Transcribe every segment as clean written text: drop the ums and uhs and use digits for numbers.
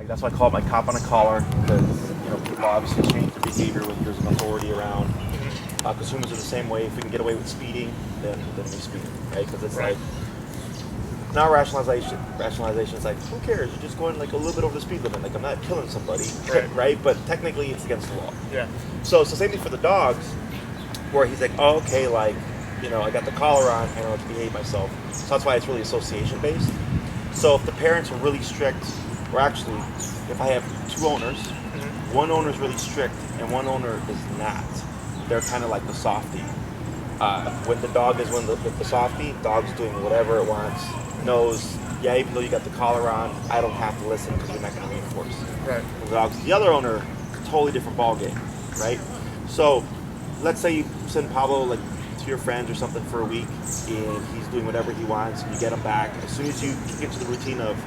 That's why I call it my cop on a collar, because people obviously change their behavior when there's an authority around. Because humans are the same way. If we can get away with speeding, then we speed, right? Because it's like not rationalization. Rationalization is like, who cares? You're just going like a little bit over the speed limit. Like, I'm not killing somebody, right? But technically, it's against the law. Yeah. So it's the same thing for the dogs, where he's like, oh, okay, like, I got the collar on, I know how to behave myself. So that's why it's really association based. So if the parents are really strict, or actually, if I have two owners, one owner is really strict and one owner is not. They're kind of like the softie. When the dog is the softie, dog's doing whatever it wants, knows, yeah, even though you got the collar on, I don't have to listen because you're not going to reinforce. Right. The dog's the other owner, totally different ball game, right? So let's say you send Pablo like to your friends or something for a week, and he's doing whatever he wants, and you get him back. As soon as you get to the routine of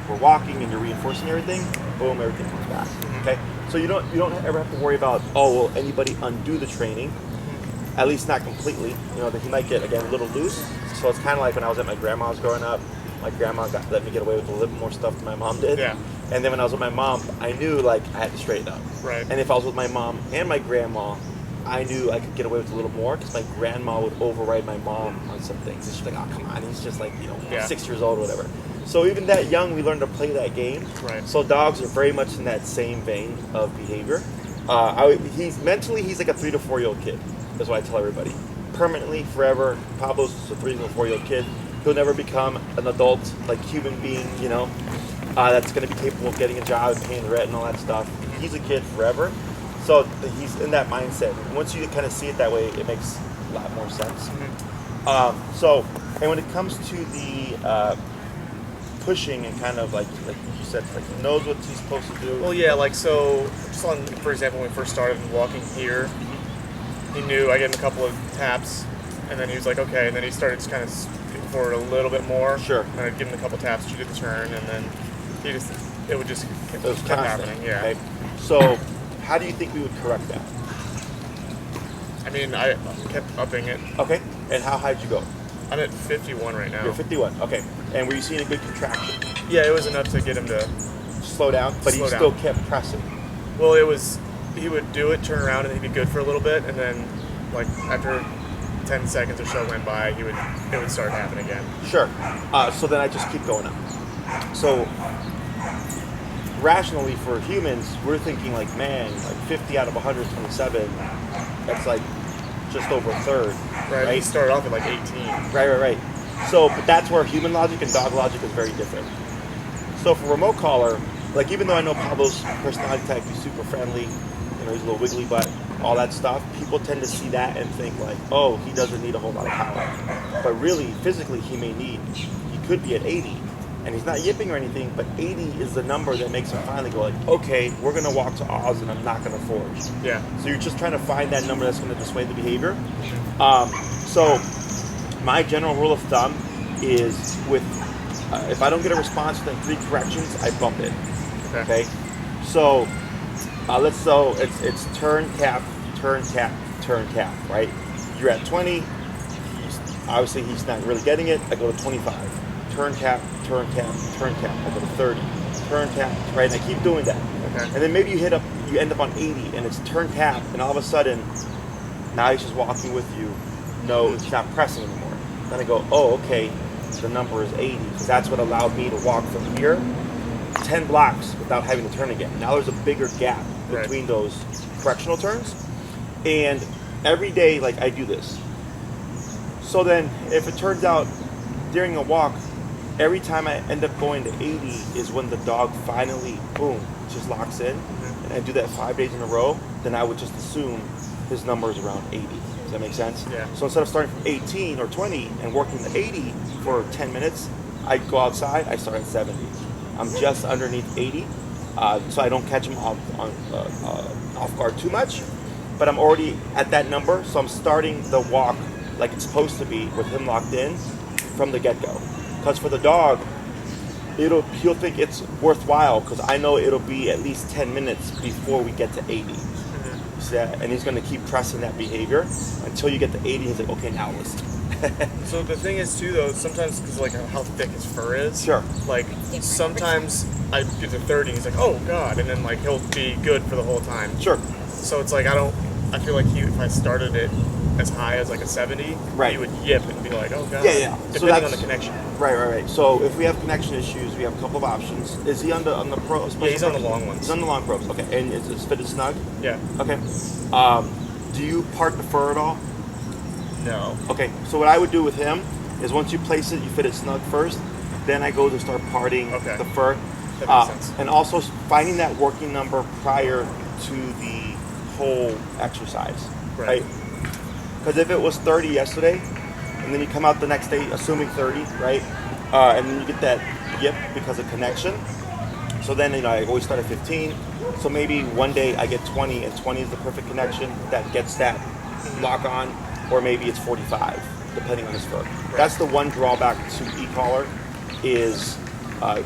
we're walking and you're reinforcing everything, boom, everything comes back. Okay, so you don't ever have to worry about, oh, will anybody undo the training? At least not completely. That he might get again a little loose. So it's kind of like when I was at my grandma's growing up. My grandma let me get away with a little bit more stuff than my mom did. Yeah. And then when I was with my mom, I knew like I had to straighten up. Right. And if I was with my mom and my grandma, I knew I could get away with a little more because my grandma would override my mom on some things. And she's like, oh, come on, he's just like 6 years old or whatever. So even that young, we learned to play that game. Right. So dogs are very much in that same vein of behavior. He's like a 3 to 4 year old kid. That's what I tell everybody. Permanently, forever. Pablo's a 3 to 4 year old kid. He'll never become an adult, like human being, that's going to be capable of getting a job and paying the rent and all that stuff. He's a kid forever. So he's in that mindset. And once you kind of see it that way, it makes a lot more sense. And when it comes to the pushing and kind of like you said, like he knows what he's supposed to do. Well, yeah, like so. Just on, for example, when we first started walking here, he knew I gave him a couple of taps, and then he was like, okay, and then he started kind of speaking forward a little bit more. Sure. And I'd give him a couple of taps to do the turn, and then it was kept happening. Yeah. Okay. So, how do you think we would correct that? I mean, I kept upping it. Okay. And how high did you go? I'm at 51 right now. You're 51. Okay. And were you seeing a good contraction? Yeah, it was enough to get him to slow down, but he still kept pressing. Well, he would do it, turn around, and he'd be good for a little bit, and then, like, after 10 seconds or so went by, it would start happening again. Sure. So then I just keep going up. So rationally for humans, we're thinking like, man, like 50 out of 127, that's like just over a third. Right. He started off at like 18. Right. So, but that's where human logic and dog logic is very different. So for remote collar, like even though I know Pablo's personality type, he's super friendly, he's a little wiggly butt, all that stuff, people tend to see that and think like, oh, he doesn't need a whole lot of power. But really, physically, he could be at 80. And he's not yipping or anything, but 80 is the number that makes him finally go like, okay, we're going to walk to Oz and I'm not going to forge. Yeah. So you're just trying to find that number that's going to dissuade the behavior. So my general rule of thumb is if I don't get a response within 3 corrections, I bump it. Okay? So it's turn, tap, turn, tap, turn, tap, right? You're at 20. Obviously, he's not really getting it. I go to 25. Turn, tap, turn, tap, turn, tap. I go to 30. Turn, tap, right? And I keep doing that. Okay. And then maybe you end up on 80, and it's turn, tap, and all of a sudden, now he's just walking with you. No, he's not pressing anymore. Then I go, oh, okay, the number is 80, because that's what allowed me to walk from here 10 blocks without having to turn again. Now there's a bigger gap between those correctional turns. And every day, like, I do this. So then, if it turns out during a walk, every time I end up going to 80 is when the dog finally, boom, just locks in. And I do that 5 days in a row, then I would just assume his number is around 80. Does that make sense? Yeah. So instead of starting from 18 or 20 and working to 80 for 10 minutes, I go outside, I start at 70. I'm just underneath 80, so I don't catch him off guard too much. But I'm already at that number, so I'm starting the walk like it's supposed to be with him locked in from the get-go. Because for the dog, he'll think it's worthwhile because I know it'll be at least 10 minutes before we get to 80. See that? And he's going to keep pressing that behavior until you get to 80. He's like, okay, now listen. So the thing is too, though, sometimes because like how thick his fur is. Sure. Like sometimes I get to 30, he's like, oh god, and then like he'll be good for the whole time. Sure. So it's like I feel like if I started it as high as like a 70, right, he would yip and be like, oh god. Yeah. Depending on the connection. Right. So if we have connection issues, we have a couple of options. Is he on the pro? Yeah, he's on the long ones. He's on the long probes. Okay, and is fitted snug? Yeah. Okay. Do you part the fur at all? No. Okay. So what I would do with him is once you place it, you fit it snug first. Then I go to start parting the fur. That makes sense. And also finding that working number prior to the whole exercise. Right? Because if it was 30 yesterday, and then you come out the next day assuming 30, right? And then you get that yip because of connection. So then, I always start at 15. So maybe one day I get 20, and 20 is the perfect connection that gets that lock on, or maybe it's 45, depending on his fur. Right. That's the one drawback to e-collar is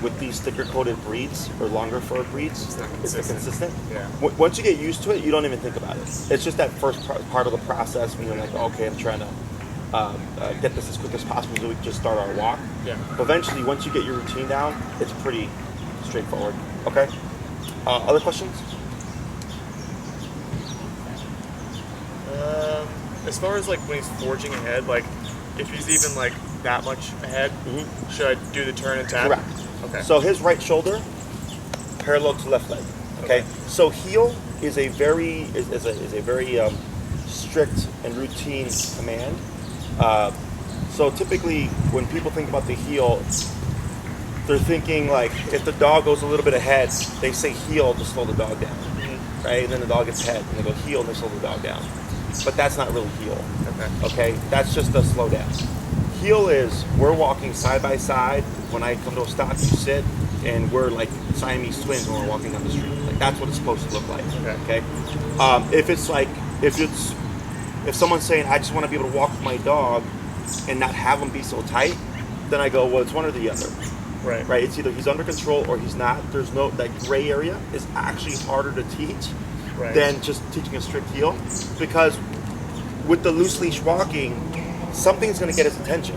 with these sticker-coated breeds or longer fur breeds, it's consistent. Yeah. Once you get used to it, you don't even think about it. It's just that first part of the process when you're like, okay, I'm trying to get this as quick as possible so we can just start our walk. Yeah. But eventually, once you get your routine down, it's pretty straightforward. Okay. Other questions? As far as like when he's forging ahead, like if he's even like that much ahead, should I do the turn and tap? Correct. Okay. So his right shoulder parallel to left leg. Okay. So heel is a very strict and routine command. So typically, when people think about the heel, they're thinking like if the dog goes a little bit ahead, they say heel to slow the dog down, right? And then the dog gets ahead, and they go heel and they slow the dog down. But that's not really heel. Okay. That's just a slow down. Heel is we're walking side by side. When I come to a stop, you sit, and we're like Siamese twins when we're walking down the street. Like that's what it's supposed to look like. Okay. If someone's saying I just want to be able to walk with my dog and not have him be so tight, then I go, well, it's one or the other. Right. It's either he's under control or he's not. There's no that gray area is actually harder to teach than just teaching a strict heel, because with the loose leash walking, something's going to get his attention.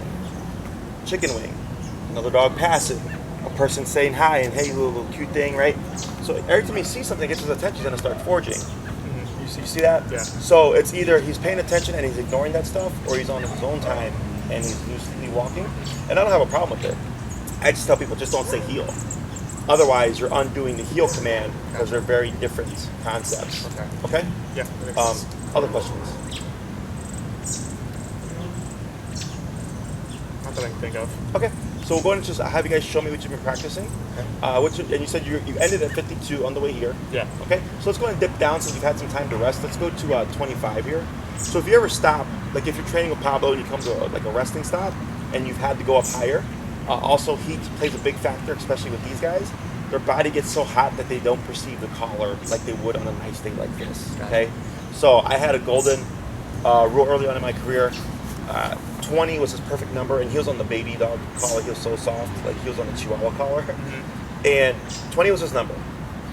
Chicken wing, another dog passing, a person saying hi and hey, little cute thing, right? So every time he sees something that gets his attention, he's going to start forging. You see that? Yeah. So it's either he's paying attention and he's ignoring that stuff, or he's on his own time and he's loosely walking. And I don't have a problem with it. I just tell people, just don't say heel. Otherwise, you're undoing the heel command because they're very different concepts. Okay? Yeah. Other questions? Not that I can think of. Okay. So we'll go ahead and just have you guys show me what you've been practicing. And you said you ended at 52 on the way here. Yeah. Okay. So let's go ahead and dip down since you've had some time to rest. Let's go to 25 here. So if you ever stop, like if you're training with Pablo and you come to a resting stop and you've had to go up higher, also heat plays a big factor, especially with these guys. Their body gets so hot that they don't perceive the collar like they would on a nice day like this. Okay. So I had a golden real early on in my career. 20 was his perfect number, and he was on the baby dog collar. He was so soft, like he was on the Chihuahua collar. And 20 was his number.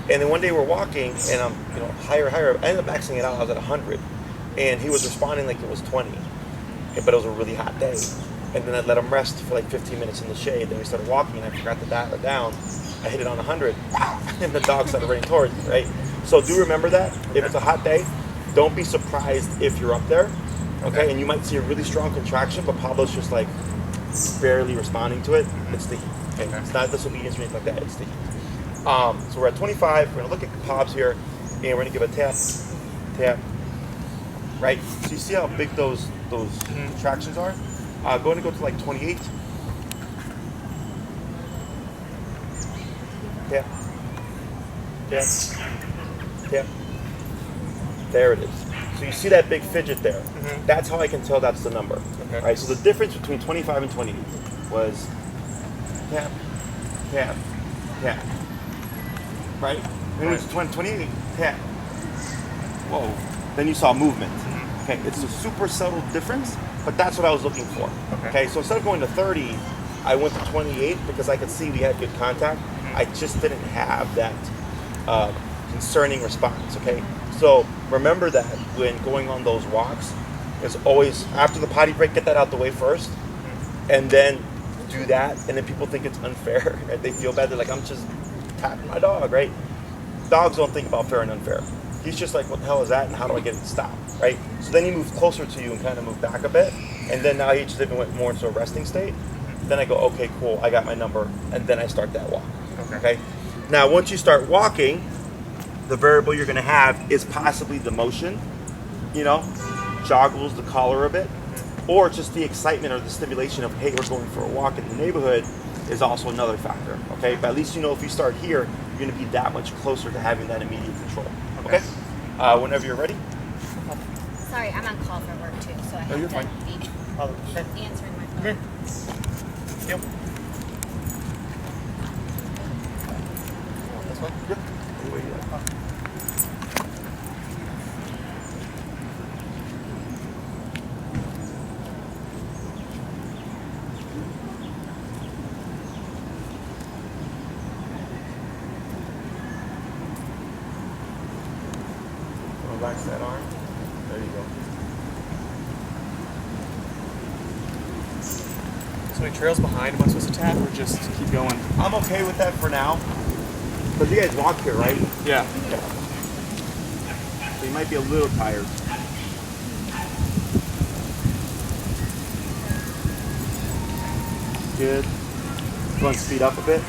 And then one day we're walking, and I'm higher. I ended up maxing it out. I was at 100, and he was responding like it was 20, but it was a really hot day. And then I let him rest for like 15 minutes in the shade. Then we started walking, and I forgot to dial it down. I hit it on 100, and the dog started running towards me. Right. So do remember that if it's a hot day, don't be surprised if you're up there. Okay, and you might see a really strong contraction, but Pablo's just like barely responding to it. It's the heat. Okay? It's not disobedience or anything like that. It's the heat. So we're at 25. We're gonna look at Pobs here, and we're gonna give a tap. Right. So you see how big those contractions are. Going to go to like 28. Tap. There it is. So you see that big fidget there. That's how I can tell that's the number. Right. So the difference between 25 and 28 was tap. Right. When it was 28, tap. Whoa. Then you saw movement. Okay. It's a super subtle difference, but that's what I was looking for. Okay. So instead of going to 30, I went to 28 because I could see we had good contact. I just didn't have that concerning response. Okay. So remember that when going on those walks, is always after the potty break, get that out the way first, and then do that. And then people think it's unfair, right? They feel bad. They're like, I'm just tapping my dog, right? Dogs don't think about fair and unfair. He's just like, what the hell is that, and how do I get it to stop, right? So then he moves closer to you and kind of move back a bit, and then now he just even went more into a resting state. Then I go, okay, cool, I got my number, and then I start that walk. Okay. Now, once you start walking, the variable you're going to have is possibly the motion, joggles the collar a bit, or just the excitement or the stimulation of, hey, we're going for a walk in the neighborhood is also another factor, okay? But at least if you start here, you're going to be that much closer to having that immediate control, okay? Whenever you're ready. Sorry, I'm on call for work too, so I have you're to fine. be answering my phone. Here. Yep. This one? Yep. Any way you like. Relax that arm. There you go. So he trails behind. Am I supposed to tap or just keep going? I'm okay with that for now. Because you guys walk here, right? Yeah. So you might be a little tired. Good. You want to speed up a bit?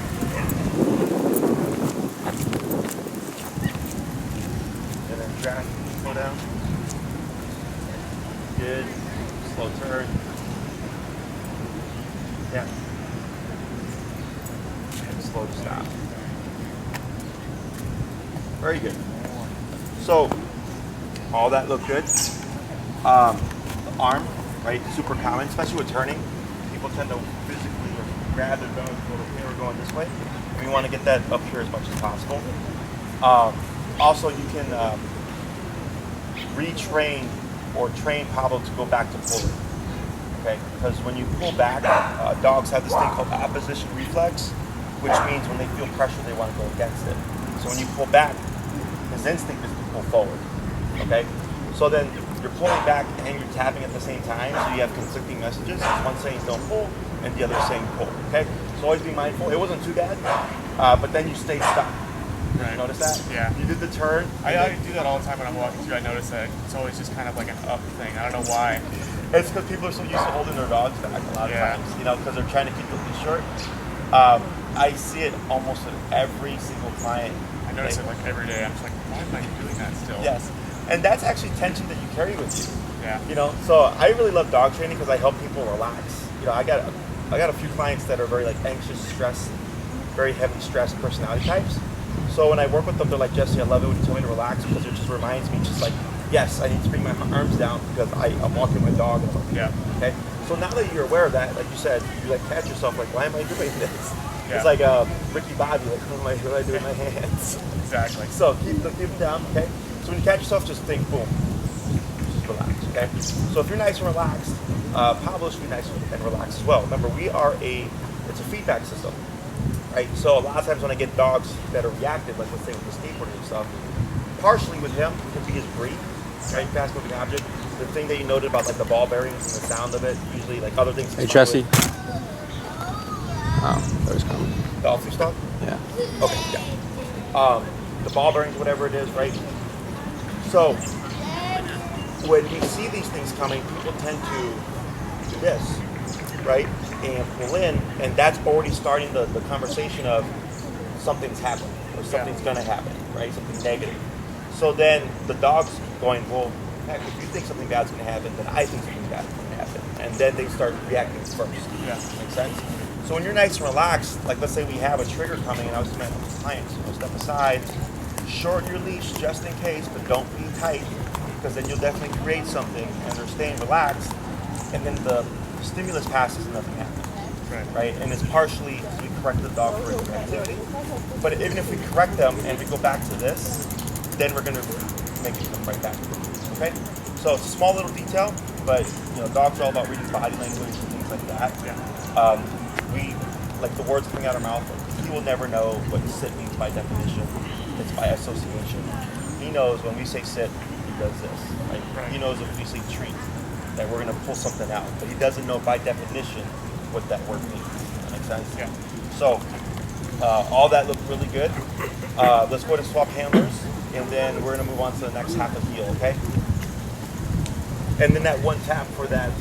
And then drag, slow down. Good. Slow turn. Yeah. And slow stop. Very good. So, all that looked good. The arm, right? Super common, especially with turning. People tend to physically grab their nose and go, okay, we're going this way. We want to get that up here as much as possible. Also, you can retrain or train Pablo to go back to pulling. Okay, because when you pull back, dogs have this thing called opposition reflex, which means when they feel pressure, they want to go against it. So when you pull back, his instinct is to pull forward. Okay, so then you're pulling back and you're tapping at the same time, so you have conflicting messages. One saying don't pull, and the other saying pull. Okay, so always be mindful. It wasn't too bad, but then you stay stuck. Right. You notice that? Yeah. You did the turn. I do that all the time when I'm walking through. I notice that it's always just kind of like an up thing. I don't know why. It's because people are so used to holding their dogs back a lot of times, because they're trying to keep the leash short. I see it almost with every single client. I notice it like every day. I'm just like, why am I doing that still? Yes, and that's actually tension that you carry with you. Yeah. So I really love dog training because I help people relax. I got a few clients that are very like anxious, stressed, very heavy stress personality types. So when I work with them, they're like, Jesse, I love it when you tell me to relax because it just reminds me, just like, yes, I need to bring my arms down because I'm walking my dog. And I'm Yeah. Okay. So now that you're aware of that, like you said, you like catch yourself like, why am I doing this? Yeah. It's like Ricky Bobby, like, what do I do with my hands? Exactly. So keep them down, okay? So when you catch yourself, just think, boom, just relax, okay? So if you're nice and relaxed, Pablo should be nice and relaxed as well. Remember, it's a feedback system, right? So a lot of times when I get dogs that are reactive, like let's say with the skateboarding and stuff, partially with him, it can be his breed, right? Fast moving object. The thing that you noted about like the ball bearings and the sound of it, usually like other things. Hey, Jesse. Oh, that was coming. The off stuff? Yeah. Okay, yeah. The ball bearings, whatever it is, right? So when we see these things coming, people tend to do this, right? And pull in, and that's already starting the conversation of something's happening or something's gonna happen, right? Something negative. So then the dog's going, well, heck, if you think something bad's gonna happen, then I think something bad's gonna happen. And then they start reacting first. Yeah. Makes sense? So when you're nice and relaxed, like let's say we have a trigger coming and I was telling my clients, step aside, shorten your leash just in case, but don't be tight because then you'll definitely create something and they're staying relaxed and then the stimulus passes and nothing happens. Right? And it's partially we correct the dog for its activity. But even if we correct them and we go back to this, then we're going to make it come right back. Okay? So it's a small little detail, but dogs are all about reading body language and things like that. Yeah. We, like the words coming out of our mouth, he will never know what sit means by definition. It's by association. He knows when we say sit, he does this. Right? He knows if we say treat, that we're going to pull something out, but he doesn't know by definition what that word means. That makes sense? Yeah. So all that looked really good. Let's go ahead and swap handlers, and then we're going to move on to the next half of heel, okay? And then that one tap for that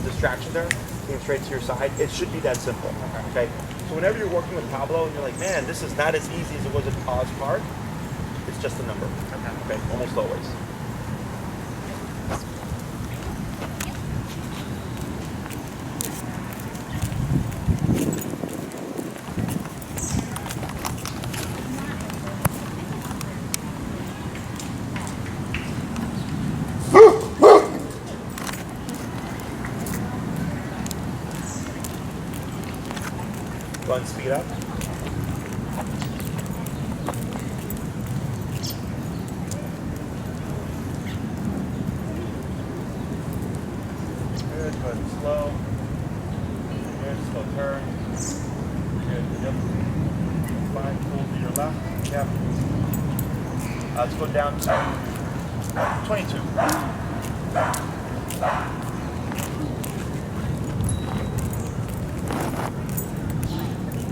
distraction there, came straight to your side. It should be that simple, okay? So whenever you're working with Pablo and you're like, man, this is not as easy as it was at Pause Park, it's just a number, okay? Almost always. Go ahead and speed up. Good, go ahead and slow. Good, slow turn. Good, yep. Fine, pull to your left. Yep. Let's go down to 22.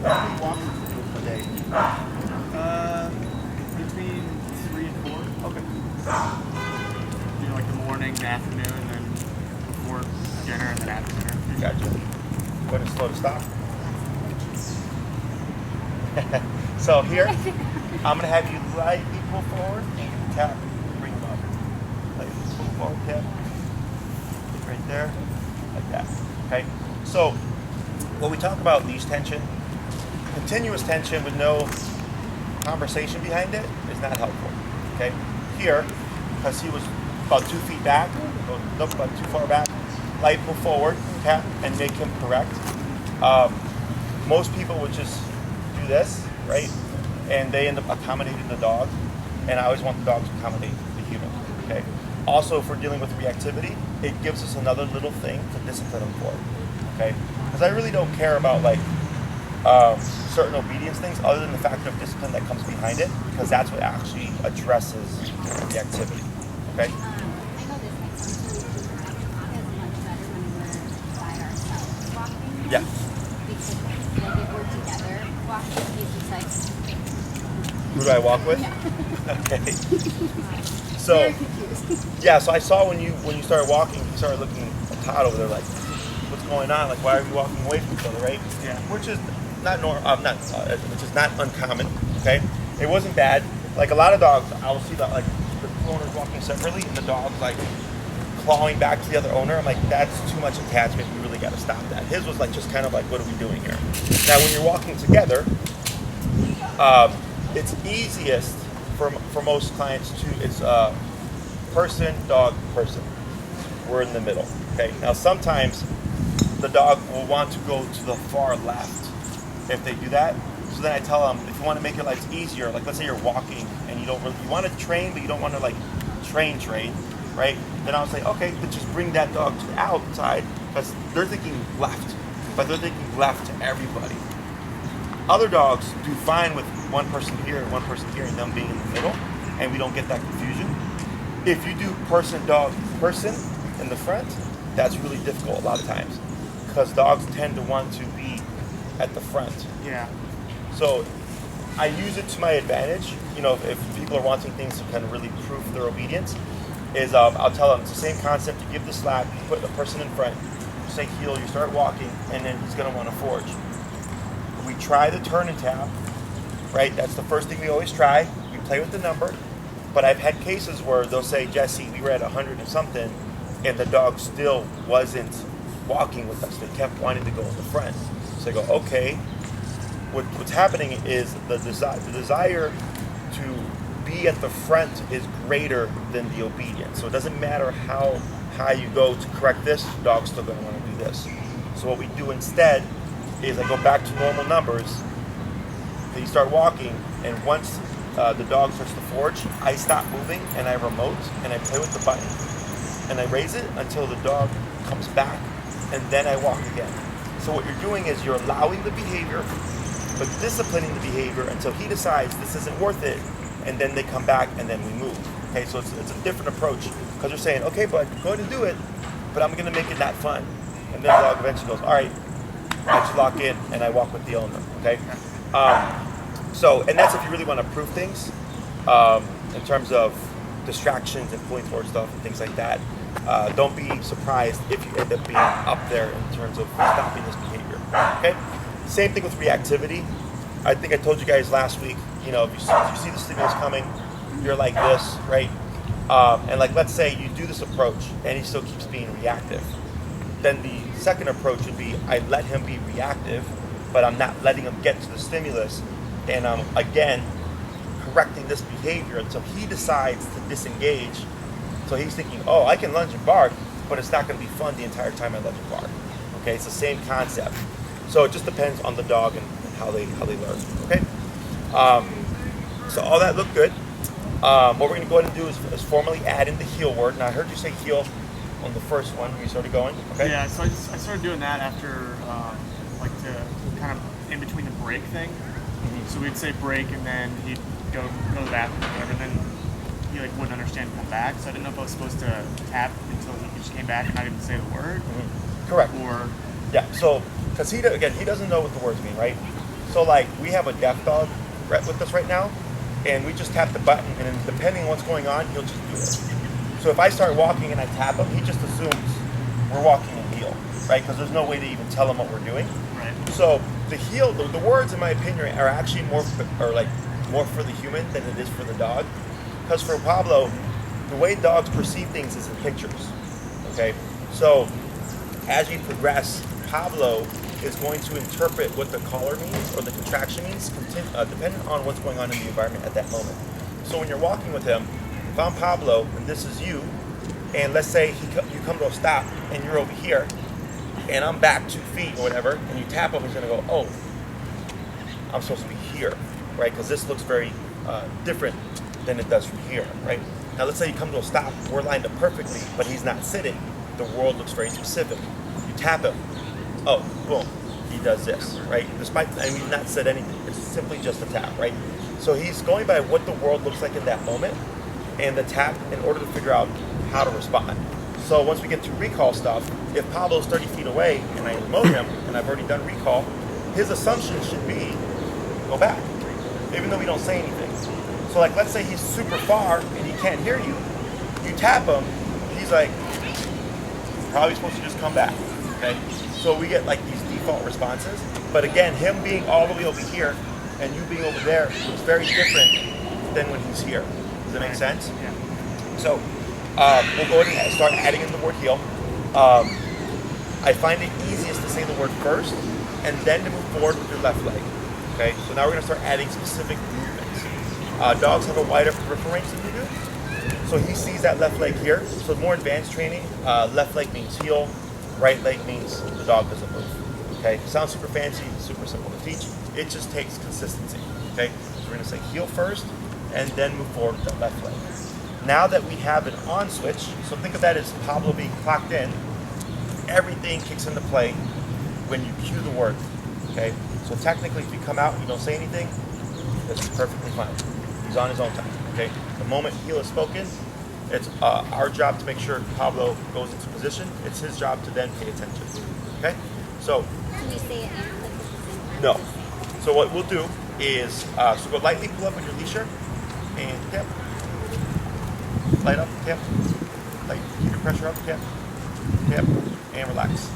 How many walks do you do a day? Between 3 and 4. Okay. Like the morning, the afternoon, and then before dinner, and then after dinner. Gotcha. Go ahead and slow to stop. So here, I'm going to have you lightly pull forward and tap, bring them up. Lightly pull forward, tap. Right there, like that. Okay? So, when we talk about leash tension, continuous tension with no conversation behind it is not helpful. Okay? Here, because he was about 2 feet back, nope, about too far back, light pull forward, tap, and make him correct. Most people would just do this, right? And they end up accommodating the dog. And I always want the dog to accommodate the human. Okay? Also, if we're dealing with reactivity, it gives us another little thing to discipline them for. Okay? Because I really don't care about like certain obedience things other than the factor of discipline that comes behind it, because that's what actually addresses the activity. Okay? I know this makes sense to me. Is much better when we're by ourselves walking. Yeah. Because like if we're together walking, he's just like. Who do I walk with? Yeah. Okay. So, yeah, so I saw when you started walking, you started looking at Todd over there like, what's going on? Like, why are we walking away from each other, right? Yeah. Which is which is not uncommon. Okay, it wasn't bad. Like a lot of dogs, I will see that like the owners walking separately, and the dog's like clawing back to the other owner. I'm like, that's too much attachment. You really got to stop that. His was like just kind of like, what are we doing here? Now, when you're walking together, it's easiest for most clients to it's person, dog, person. We're in the middle. Okay. Now, sometimes the dog will want to go to the far left if they do that. So then I tell them, if you want to make your life easier, like let's say you're walking and you want to train, but you don't want to like train, right? Then I'll say, okay, then just bring that dog to the outside, because they're thinking left, but they're thinking left to everybody. Other dogs do fine with one person here and one person here and them being in the middle, and we don't get that confusion. If you do person, dog, person in the front, that's really difficult a lot of times, because dogs tend to want to be at the front. Yeah. So I use it to my advantage. You know, if people are wanting things to kind of really prove their obedience, is I'll tell them it's the same concept. You give the slap, you put the person in front, you say heel, you start walking, and then he's going to want to forge. We try the turn and tap, right? That's the first thing we always try. We play with the number. But I've had cases where they'll say, Jesse, we were at 100 and something, and the dog still wasn't walking with us. They kept wanting to go in the front. So I go, okay, what's happening is the desire to be at the front is greater than the obedience. So it doesn't matter how high you go to correct this, the dog's still going to want to do this. So what we do instead is I go back to normal numbers. Then you start walking, and once the dog starts to forge, I stop moving and I remote and I play with the button and I raise it until the dog comes back, and then I walk again. So what you're doing is you're allowing the behavior, but disciplining the behavior until he decides this isn't worth it, and then they come back and then we move. Okay, so it's a different approach, because you're saying, okay, bud, go ahead and do it, but I'm gonna make it not fun. And then the dog eventually goes, all right, I just lock in and I walk with the owner, okay? So, and that's if you really want to prove things in terms of distractions and pulling towards stuff and things like that. Don't be surprised if you end up being up there in terms of stopping this behavior, okay? Same thing with reactivity. I think I told you guys last week, you know, if you see the stimulus coming, you're like this, right? And like, let's say you do this approach and he still keeps being reactive. Then the second approach would be, I let him be reactive, but I'm not letting him get to the stimulus. And I'm, again, correcting this behavior until he decides to disengage. So he's thinking, oh, I can lunge and bark, but it's not going to be fun the entire time I lunge and bark. Okay, it's the same concept. So it just depends on the dog and how they learn. Okay. So all that looked good. What we're going to go ahead and do is formally add in the heel word. Now I heard you say heel on the first one when you started going. Okay. Yeah. So I started doing that after like to kind of in between the break thing. So we'd say break, and then he'd go to the bathroom or whatever, and then he like wouldn't understand and come back. So I didn't know if I was supposed to tap until he just came back and not even say the word. Correct. Or yeah. So because he doesn't know what the words mean, right? So like we have a deaf dog with us right now, and we just tap the button, and then depending on what's going on, he'll just do it. So if I start walking and I tap him, he just assumes we're walking in heel, right? Because there's no way to even tell him what we're doing. right. So the heel, the words, in my opinion, are actually more for the human than it is for the dog. Because for Pablo, the way dogs perceive things is in pictures. Okay, so as we progress, Pablo is going to interpret what the collar means or the contraction means, depending on what's going on in the environment at that moment. So when you're walking with him, if I'm Pablo and this is you, and let's say you come to a stop and you're over here, and I'm back 2 feet or whatever, and you tap him, he's gonna go, oh, I'm supposed to be here, right? Because this looks very different than it does from here, right? Now let's say you come to a stop, we're lined up perfectly, but he's not sitting. The world looks very specific. You tap him, oh, boom, he does this, right? Despite, we've not said anything, it's simply just a tap, right? So he's going by what the world looks like in that moment, and the tap in order to figure out how to respond. So once we get to recall stuff, if Pablo's 30 feet away and I remote him and I've already done recall, his assumption should be go back, even though we don't say anything. So like, let's say he's super far and he can't hear you. You tap him, he's like, probably supposed to just come back, okay? So we get like these default responses. But again, him being all the way over here and you being over there is very different than when he's here. Does that make sense? Yeah. So we'll go ahead and start adding in the word heel. I find it easiest to say the word first and then to move forward with your left leg. Okay, so now we're going to start adding specific movements. Dogs have a wider peripheral range than we do. So he sees that left leg here. So more advanced training, left leg means heel, right leg means the dog doesn't move. Okay, sounds super fancy, super simple to teach. It just takes consistency. Okay, so we're going to say heel first and then move forward with that left leg. Now that we have an on switch, so think of that as Pablo being clocked in, everything kicks into play when you cue the word. Okay, so technically if you come out and you don't say anything, that's perfectly fine. He's on his own time. Okay, the moment heel is spoken, it's our job to make sure Pablo goes into position. It's his job to then pay attention. Okay, so Can you say it and like at the same time? no. So what we'll do is so go lightly pull up on your leasher and tap. Light up, tap. Like keep your pressure up, tap, tap, and relax.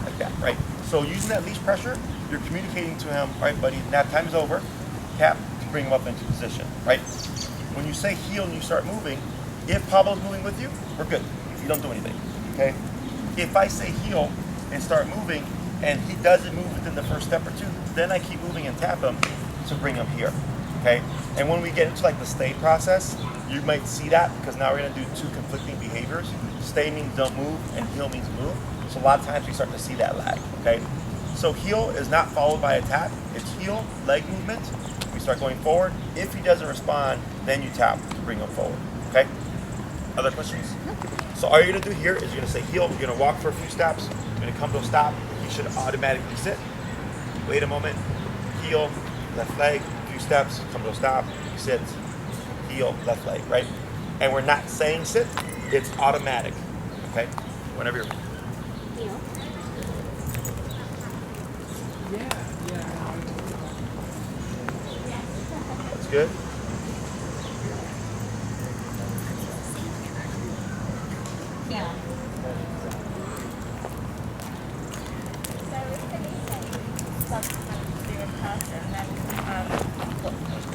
Like that, right? So using that leash pressure, you're communicating to him, all right, buddy, nap time is over. Tap to bring him up into position, right? When you say heel and you start moving, if Pablo's moving with you, we're good. You don't do anything, okay? If I say heel and start moving and he doesn't move within the first step or two, then I keep moving and tap him to bring him here, okay? And when we get into like the stay process, you might see that because now we're gonna do two conflicting behaviors. Stay means don't move and heel means move. So a lot of times we start to see that lag, okay? So heel is not followed by a tap. It's heel, leg movement. We start going forward. If he doesn't respond, then you tap to bring him forward, okay? Other questions? So all you're gonna do here is you're gonna say heel, you're gonna walk for a few steps, you're gonna come to a stop, he should automatically sit. Wait a moment, heel, left leg, a few steps, come to a stop, he sits, heel, left leg, right? And we're not saying sit, it's automatic, okay? Whenever you're Heel. That's good. Heel.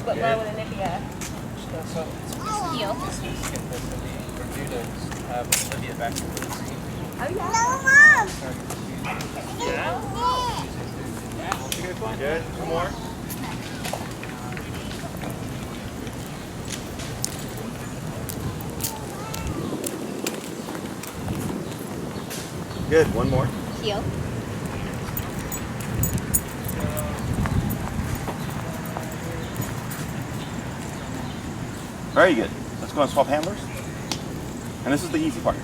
What role in Olivia? Heel. Bermudas have Olivia back to the scene. Oh, yeah. Good. Two more. Good. One more. Heel. Very good. Let's go and swap handlers. And this is the easy part.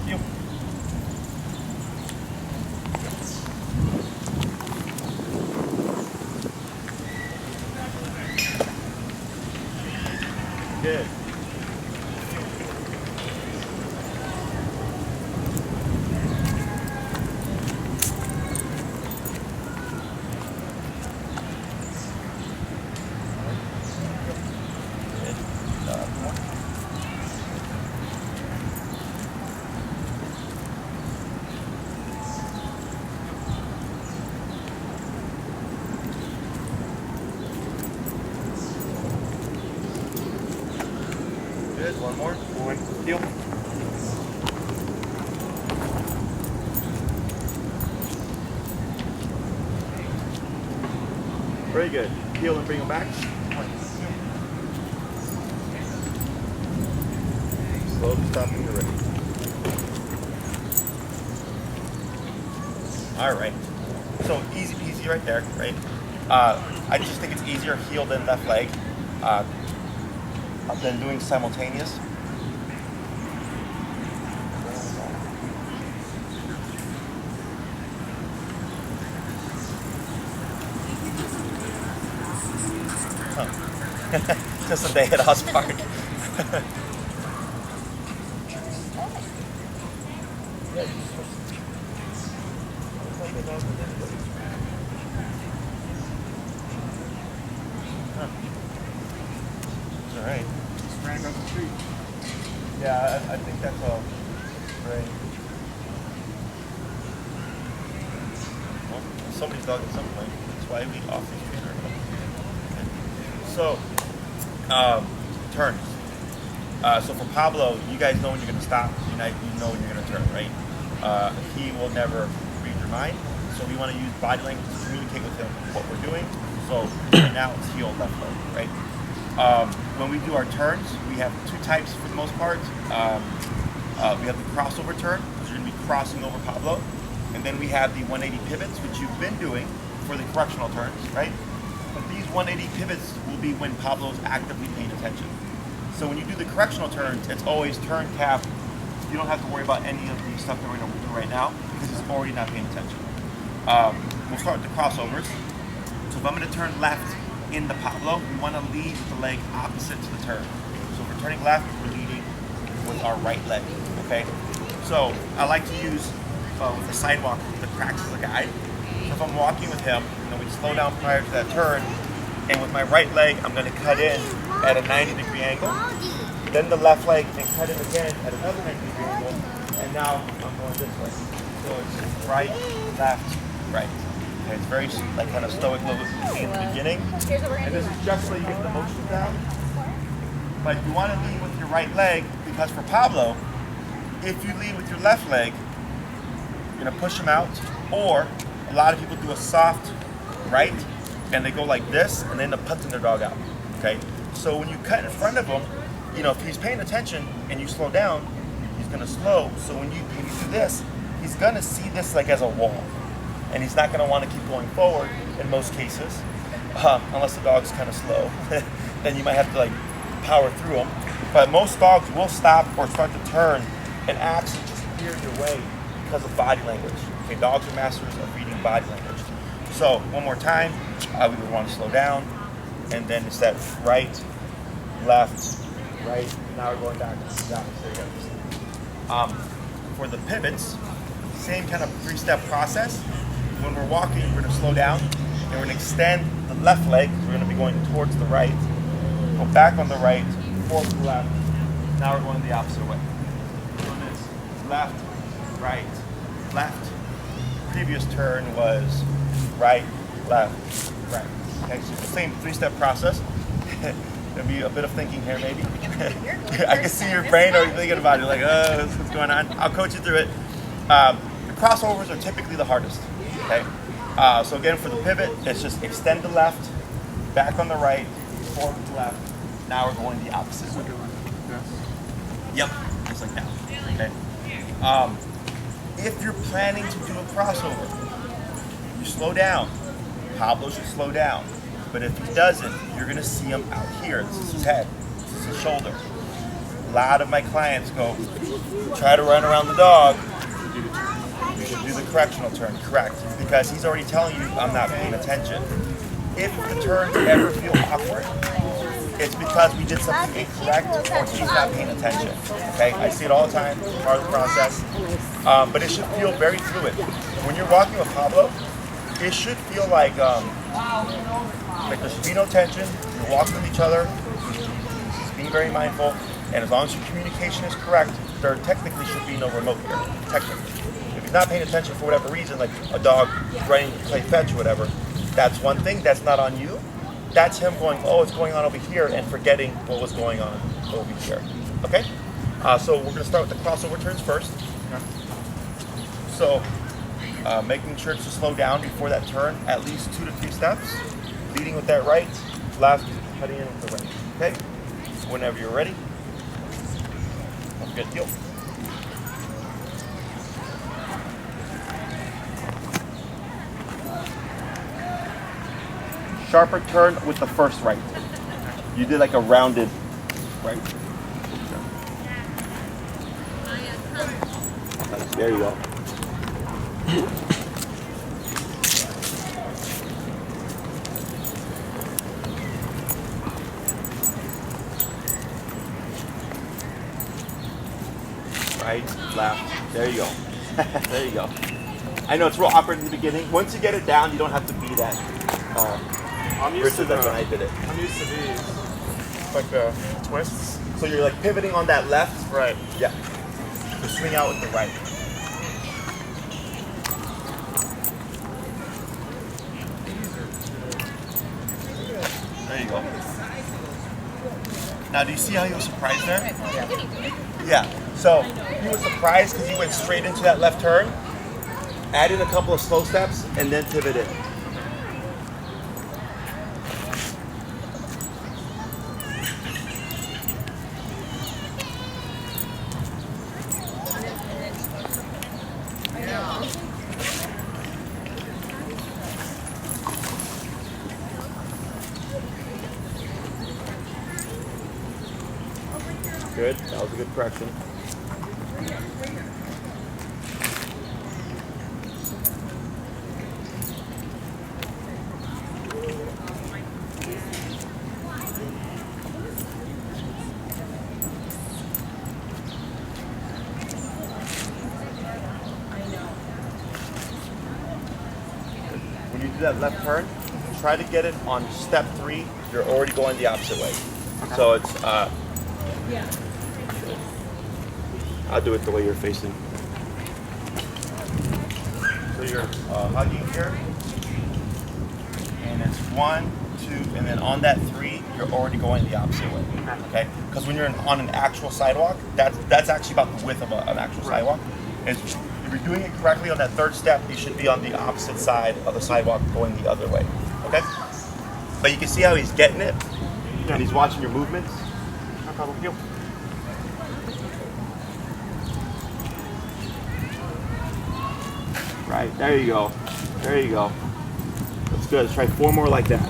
You. Good. Good. One more. One. Deal. Very good. Heel and bring them back. Slow stop when you're ready. All right. So easy peasy right there, right? I just think it's easier heel than left leg than doing simultaneous. Just a day at Oz Park. All right. Just ran across the street. Yeah, I think that's all. Right. Well, somebody's dog at some point. That's why we offer trainer. So, turns. So for Pablo, you guys know when you're going to stop. You know when you're going to turn, right? He will never read your mind. So we want to use body language to communicate with him what we're doing. So right now it's heel, left leg, right? When we do our turns, we have two types for the most part. We have the crossover turn, because you're going to be crossing over Pablo. And then we have the 180 pivots, which you've been doing for the correctional turns, right? But these 180 pivots will be when Pablo's actively paying attention. So when you do the correctional turns, it's always turn, tap. You don't have to worry about any of the stuff that we're going to do right now, because he's already not paying attention. We'll start with the crossovers. So if I'm going to turn left in the Pablo, we want to lead with the leg opposite to the turn. So if we're turning left, we're leading with our right leg, okay? So I like to use with the sidewalk the cracks as a guide. So if I'm walking with him, we slow down prior to that turn, and with my right leg, I'm going to cut in at a 90-degree angle. Then the left leg can cut in again at another 90-degree angle, and now I'm going this way. So it's right, left, right. Okay, it's very like kind of stoic little in the beginning. Here's what we're And gonna this do. is just so you get the motion down. But you want to lead with your right leg, because for Pablo, if you lead with your left leg, you're going to push him out, or a lot of people do a soft right, and they go like this, and they end up punting their dog out, okay? So when you cut in front of him, if he's paying attention and you slow down, he's gonna slow. So when you do this, he's gonna see this like as a wall, and he's not gonna wanna keep going forward in most cases, unless the dog's kind of slow. Then you might have to like power through him. But most dogs will stop or start to turn and actually just veer your way because of body language. Okay, dogs are masters of reading body language. So one more time, we would want to slow down, and then it's that right, left, right. Now we're going back. There you go. For the pivots, same kind of 3-step process. When we're walking, we're going to slow down, and we're going to extend the left leg. We're going to be going towards the right. Go back on the right, forward to the left. Now we're going the opposite way. Doing this. Left, right, left. Previous turn was right, left, right. Okay, so it's the same 3-step process. There'll be a bit of thinking here, maybe. I can see your brain already thinking about it, like, oh, what's going on? I'll coach you through it. The crossovers are typically the hardest. Okay. So again, for the pivot, it's just extend the left, back on the right, forward to the left. Now we're going the opposite way. Yep, just like that. Okay. If you're planning to do a crossover, you slow down. Pablo should slow down. But if he doesn't, you're going to see him out here. This is his head. This is his shoulder. A lot of my clients go, try to run around the dog. You should do the correctional turn, correct. Because he's already telling you, I'm not paying attention. If the turns ever feel awkward, it's because we did something incorrect or he's not paying attention. Okay, I see it all the time, part of the process. But it should feel very fluid. When you're walking with Pablo, it should feel like there should be no tension. You're walking with each other, just being very mindful, and as long as your communication is correct, there technically should be no remote here, technically. If he's not paying attention for whatever reason, like a dog running to play fetch or whatever, that's one thing, that's not on you. That's him going, oh, it's going on over here, and forgetting what was going on over here. Okay? So we're going to start with the crossover turns first. So making sure to slow down before that turn, at least 2 to 3 steps. Leading with that right, left, cutting in with the right. Okay? Whenever you're ready. Don't forget heel. Sharper turn with the first right. You did like a rounded right. There you go. Right, left. There you go. There you go. I know it's real awkward in the beginning. Once you get it down, you don't have to be that. I'm used to when I did it. I'm used to these, like the twists. So you're like pivoting on that left. Right. Yeah. So swing out with the right. There you go. Now, do you see how he was surprised there? Yeah. So he was surprised because he went straight into that left turn, added a couple of slow steps, and then pivoted. Good. That was a good correction. When you do that left turn, try to get it on step 3. You're already going the opposite way. So it's I'll do it the way you're facing. So you're hugging here, and it's 1, 2, and then on that 3, you're already going the opposite way. Okay? Because when you're on an actual sidewalk, that's actually about the width of an actual sidewalk. If you're doing it correctly on that 3rd step, you should be on the opposite side of the sidewalk, going the other way. Okay? But you can see how he's getting it, and he's watching your movements. No problem. Heel. Right, there you go. There you go. That's good. Let's try 4 more like that.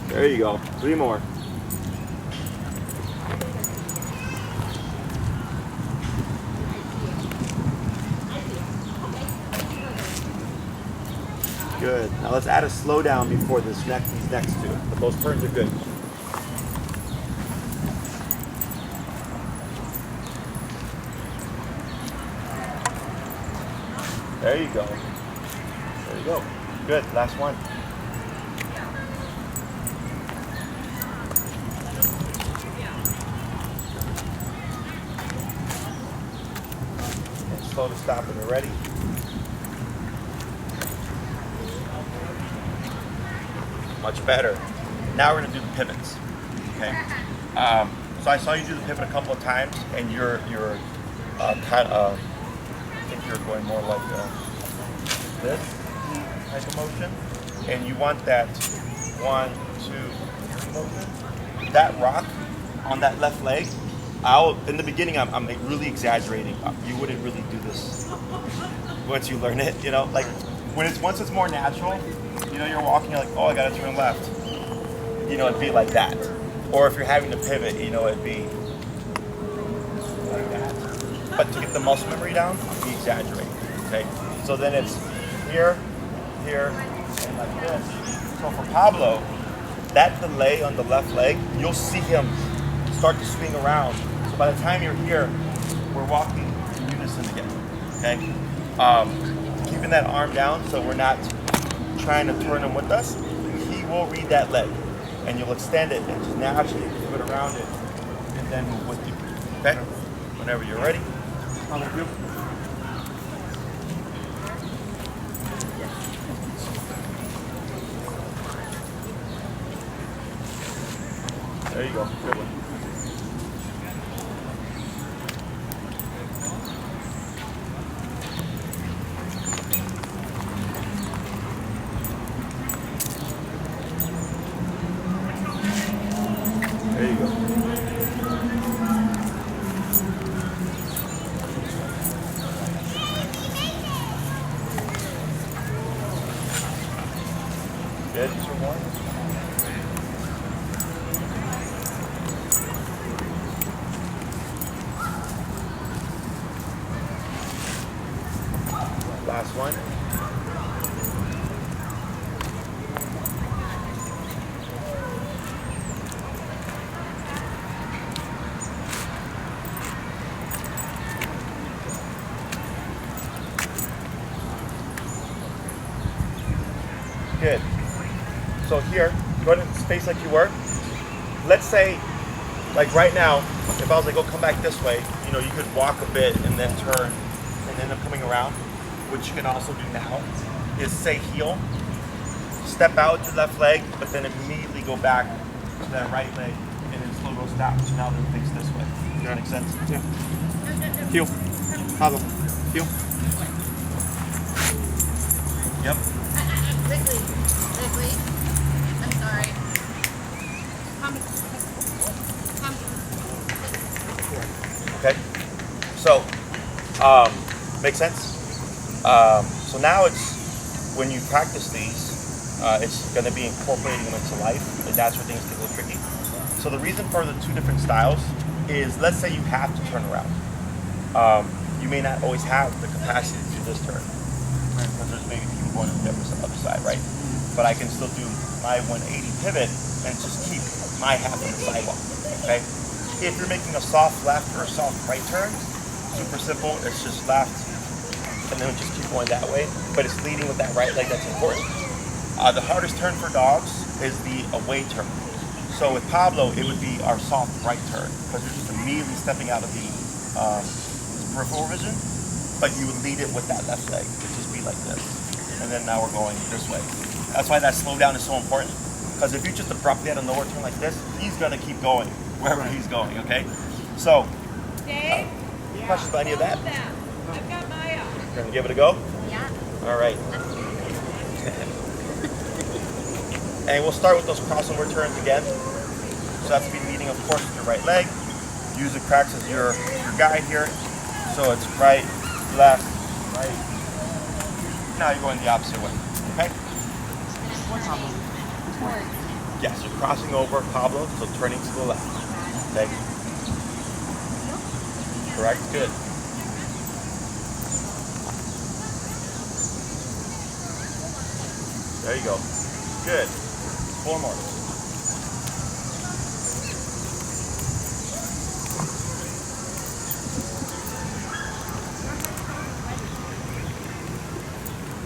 There you go. 3 more. Good. Now let's add a slowdown before these next two. But those turns are good. There you go. There you go. Good. Last one. And slow to stop when you're ready. Much better. Now we're going to do the pivots. Okay. So I saw you do the pivot a couple of times, and you're kind of. I think you're going more like this type of motion, and you want that 1, 2, 3 motion. That rock on that left leg. In the beginning, I'm really exaggerating. You wouldn't really do this once you learn it. You know, like once it's more natural. You know, you're walking, you're like, oh, I gotta turn left. You know, it'd be like that. Or if you're having to pivot, you know, it'd be like that. But to get the muscle memory down, we exaggerate. Okay? So then it's here, here, and like this. So for Pablo, that delay on the left leg, you'll see him start to swing around. So by the time you're here, we're walking in unison again. Okay? Keeping that arm down so we're not trying to turn him with us. He will read that leg, and you'll extend it and just naturally pivot around it, and then move with you. Okay? Whenever you're ready. There you go. Good one. There you go. Good, 2 more. Last one. Good. So here, go ahead and space like you were. Let's say, like right now, if I was like, go come back this way, you know, you could walk a bit and then turn and end up coming around. What you can also do now is say heel, step out with your left leg, but then immediately go back to that right leg and then slow roll stop. So now they're faced this way. Does that make sense? Yeah. Heel. Pablo. Heel. Yep. Quickly. I'm sorry. Okay. So, makes sense? So now it's, when you practice these, it's going to be incorporating them into life, and that's where things get a little tricky. So the reason for the 2 different styles is, let's say you have to turn around. You may not always have the capacity to do this turn, because there's maybe people going to the other side, right? But I can still do my 180 pivot and just keep my half on the sidewalk, okay? If you're making a soft left or a soft right turn, super simple, it's just left, and then just keep going that way, but it's leading with that right leg that's important. The hardest turn for dogs is the away turn. So with Pablo, it would be our soft right turn, because you're just immediately stepping out of the peripheral vision, but you would lead it with that left leg. It would just be like this. And then now we're going this way. That's why that slowdown is so important, because if you just abruptly add a lower turn like this, he's going to keep going wherever he's going, okay? So, questions about any of that? I've got my own. You're going to give it a go? Yeah. All right. And we'll start with those crossover turns again. So that's be leading, of course, with your right leg. Use the cracks as your guide here. So it's right, left, right. Now you're going the opposite way, okay? Yes, you're crossing over Pablo, so turning to the left, okay? Correct, good. There you go. Good. 4 more.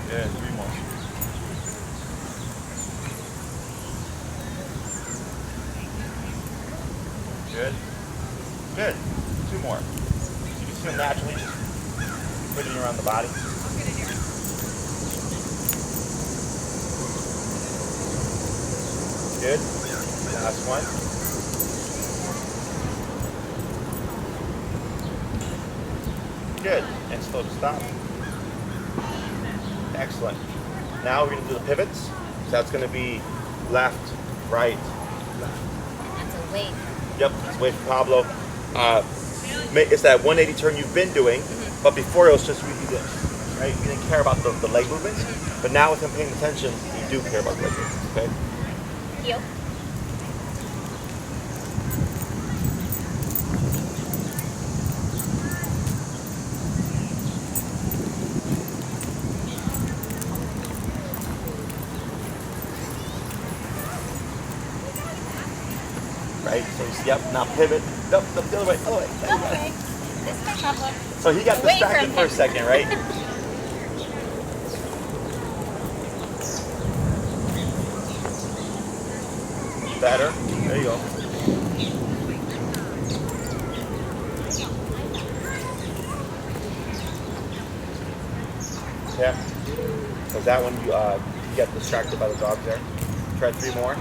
Good. 3 more. Good. Good. 2 more. You can feel naturally just putting around the body. Good. Last one. Good. And slow to stop. Excellent. Now we're going to do the pivots. So that's going to be left, right, left. That's a wait. Yep, it's wait for Pablo. It's that 180 turn you've been doing, but before it was just really this, right? You didn't care about the leg movements, but now with him paying attention, you do care about the leg movements, okay? Heel. Right? So, yep, now pivot. Nope, the other way, other way. Okay. This way, Pablo. So he got Away distracted from for a him. second, right? Better. There you go. Yeah. Because that one you get distracted by the dog there. Try 3 more.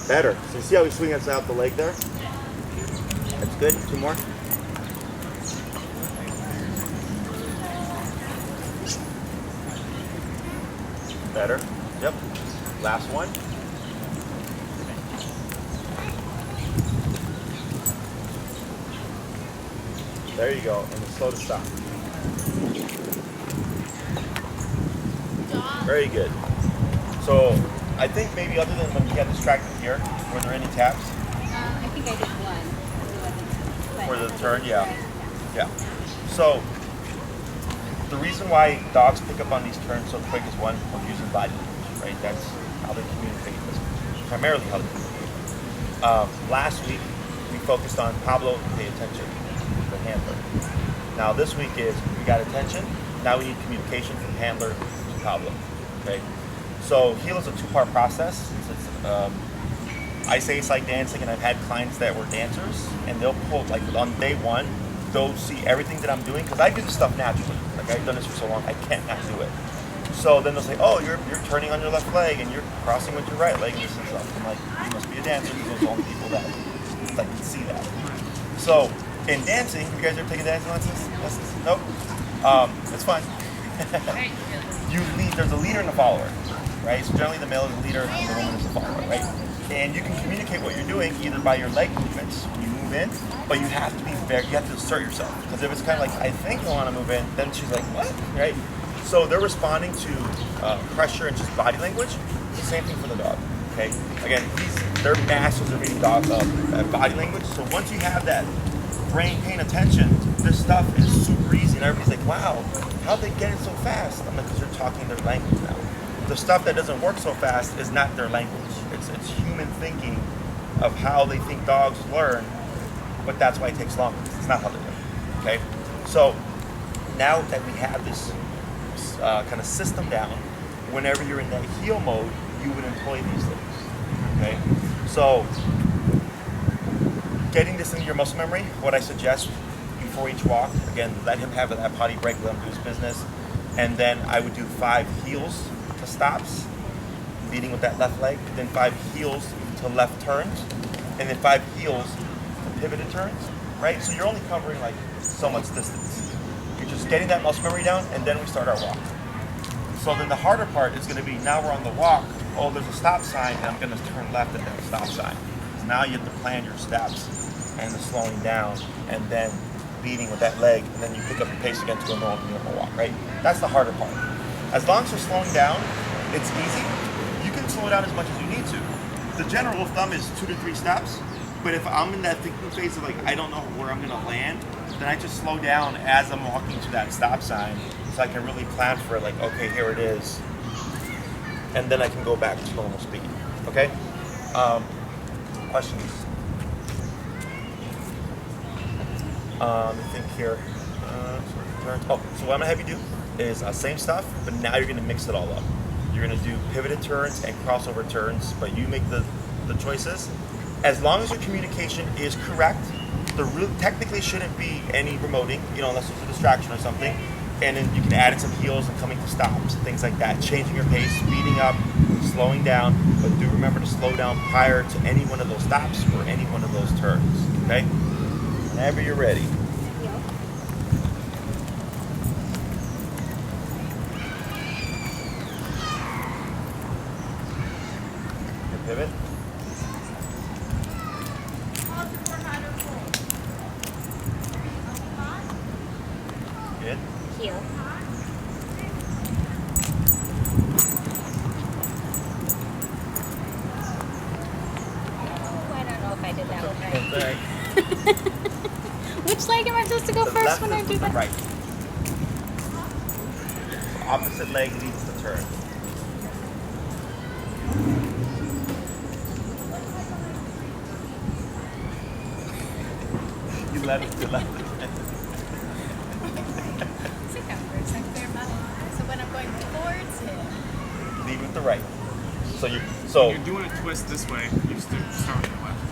Better. So you see how he swings out the leg there? That's good. 2 more. Better. Yep. Last one. There you go. And it's slow to stop. Very good. So I think maybe other than when you got distracted here, were there any taps? I think I did one. For the turn, yeah. Yeah. So the reason why dogs pick up on these turns so quick is one, of using body language, right? That's how they communicate. That's primarily how they communicate. Last week we focused on Pablo, pay attention, the handler. Now this week is we got attention. Now we need communication from handler to Pablo. Okay. So heel is a 2-part process. I say it's like dancing, and I've had clients that were dancers, and they'll pull, like on day 1, they'll see everything that I'm doing, because I do this stuff naturally. Like I've done this for so long, I can't not do it. So then they'll say, oh, you're turning on your left leg, and you're crossing with your right leg, and this and stuff. I'm like, you must be a dancer, because those are the only people that can see that. So in dancing, you guys ever taken dancing lessons? Nope. It's fun. You lead, there's a leader and a follower, right? So generally the male is the leader and the woman is the follower, right? And you can communicate what you're doing either by your leg movements when you move in, but you have to be very, you have to assert yourself. Because if it's kind of like, I think I want to move in, then she's like, what, right? So they're responding to pressure and just body language. The same thing for the dog, okay? Again, they're masters of reading dog body language. So once you have that brain paying attention, this stuff is super easy, and everybody's like, wow, how'd they get it so fast? I'm like, because they're talking their language now. The stuff that doesn't work so fast is not their language. It's human thinking of how they think dogs learn, but that's why it takes longer. It's not how they learn, okay? So now that we have this kind of system down, whenever you're in that heel mode, you would employ these things, okay? So getting this into your muscle memory, what I suggest before each walk, again, let him have that potty break, let him do his business, and then I would do 5 heels to stops, leading with that left leg, then 5 heels to left turns, and then 5 heels to pivoted turns, right? So you're only covering like so much distance. You're just getting that muscle memory down, and then we start our walk. So then the harder part is gonna be, now we're on the walk, oh, there's a stop sign, and I'm gonna turn left at that stop sign. So now you have to plan your steps and the slowing down, and then leading with that leg, and then you pick up your pace again to a normal walk, right? That's the harder part. As long as you're slowing down, it's easy. You can slow down as much as you need to. The general rule of thumb is 2 to 3 steps, but if I'm in that thinking phase of like, I don't know where I'm gonna land, then I just slow down as I'm walking to that stop sign, so I can really plan for it, like, okay, here it is. And then I can go back to normal speed, okay? Questions? Let me think here. So what I'm gonna have you do is same stuff, but now you're gonna mix it all up. You're gonna do pivoted turns and crossover turns, but you make the choices. As long as your communication is correct, there really technically shouldn't be any remoting, unless it's a distraction or something. And then you can add in some heels and coming to stops, things like that. Changing your pace, speeding up, slowing down, but do remember to slow down prior to any one of those stops or any one of those turns, okay? Whenever you're ready. Your pivot. Good. Heel. Oh, I don't know if I did that one right. Right. Which leg am I supposed to go The first left when I is do with the that? right. Opposite leg leads the turn. You left it. Sit down for a second there, Pablo. So when I'm going towards him. Lead with the right. When you're doing a twist this way, you start with the left.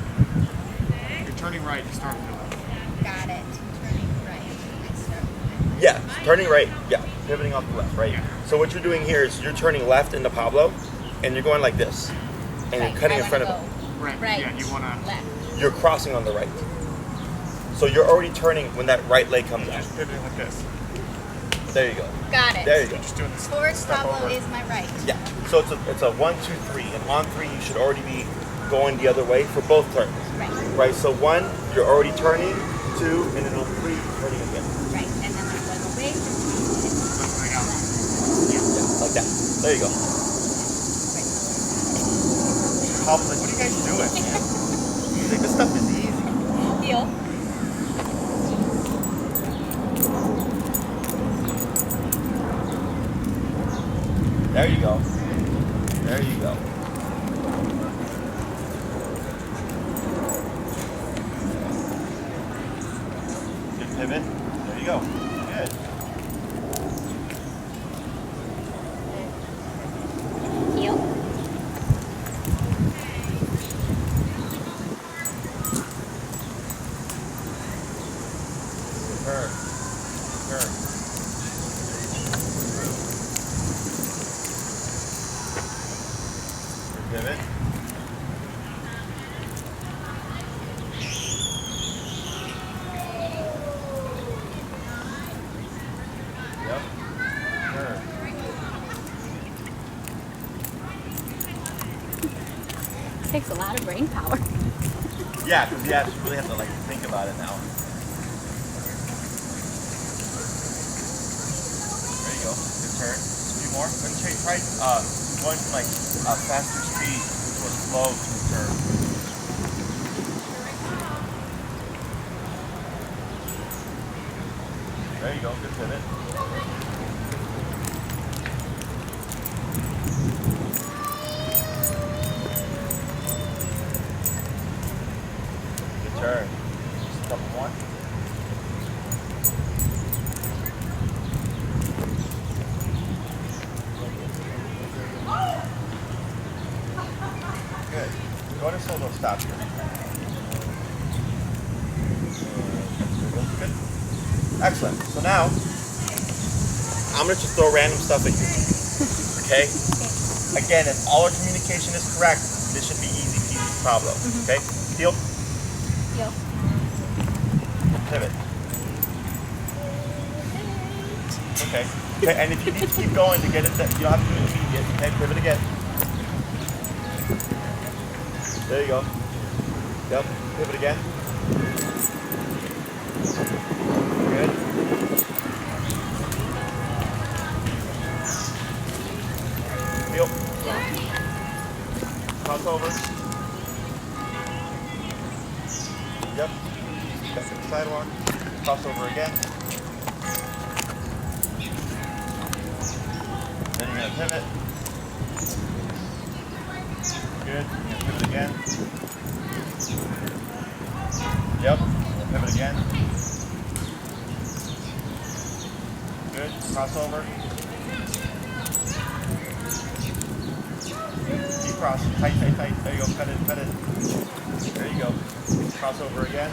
If you're turning right, you start with the left. Got it. Turning right. I start. Yeah, turning right. Yeah, pivoting off the left, right? Yeah. So what you're doing here is you're turning left into Pablo, and you're going like this. And you're cutting in front of him. Right. Right. Yeah, you want to Left. You're crossing on the right. So you're already turning when that right leg comes out. just pivoting like this. There you go. Got it. There you go. Just doing this. Towards step Pablo over. is my right. Yeah. So it's a 1, 2, 3, and on 3 you should already be going the other way for both turns. Right. Right. So 1, you're already turning. 2, and then on 3, turning again. Right. And then I'm going away from That's what I got. Yeah, like that. There you go. Pablo's like, what are you guys doing? He's like, this stuff is easy. heel. There you go. There you go. Good pivot. There you go. Good. Heel. Turn. Turn. Good pivot. Yep. Turn. Takes a lot of brain power. Yeah, because you really have to like think about it now. There you go. Good turn. Just a few more. Then try going from like a faster speed to a slow to a turn. There you go. Good pivot. Good turn. Just a couple more. Good. Go ahead and solo stop here. Good. Excellent. So now, I'm going to just throw random stuff at you. Okay? Again, if all our communication is correct, this should be easy peasy Pablo. Okay? Heel, Heel. pivot. Okay. Okay. And if you need to keep going to get it, you don't have to do it immediate. Okay, pivot again. There you go. Yep. Pivot again. Good. Heel. Cross over. Yep. Back to the sidewalk. cross over again. Then you're going to pivot. Good. You're going to pivot again. Yep. Pivot again. Good. Cross over. Keep crossing. Tight, tight, tight. There you go. Cut it, cut it. There you go. Cross over again.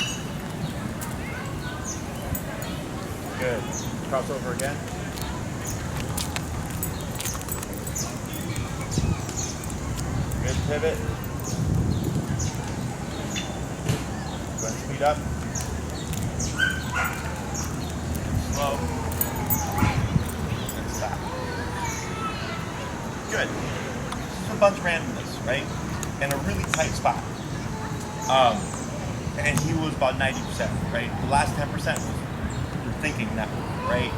Good. Cross over again. Good. Pivot. Go ahead and speed up. Slow. And stop. Good. Just a bunch of randomness, right? In a really tight spot. And he was about 90%, right? The last 10% was the thinking network, right?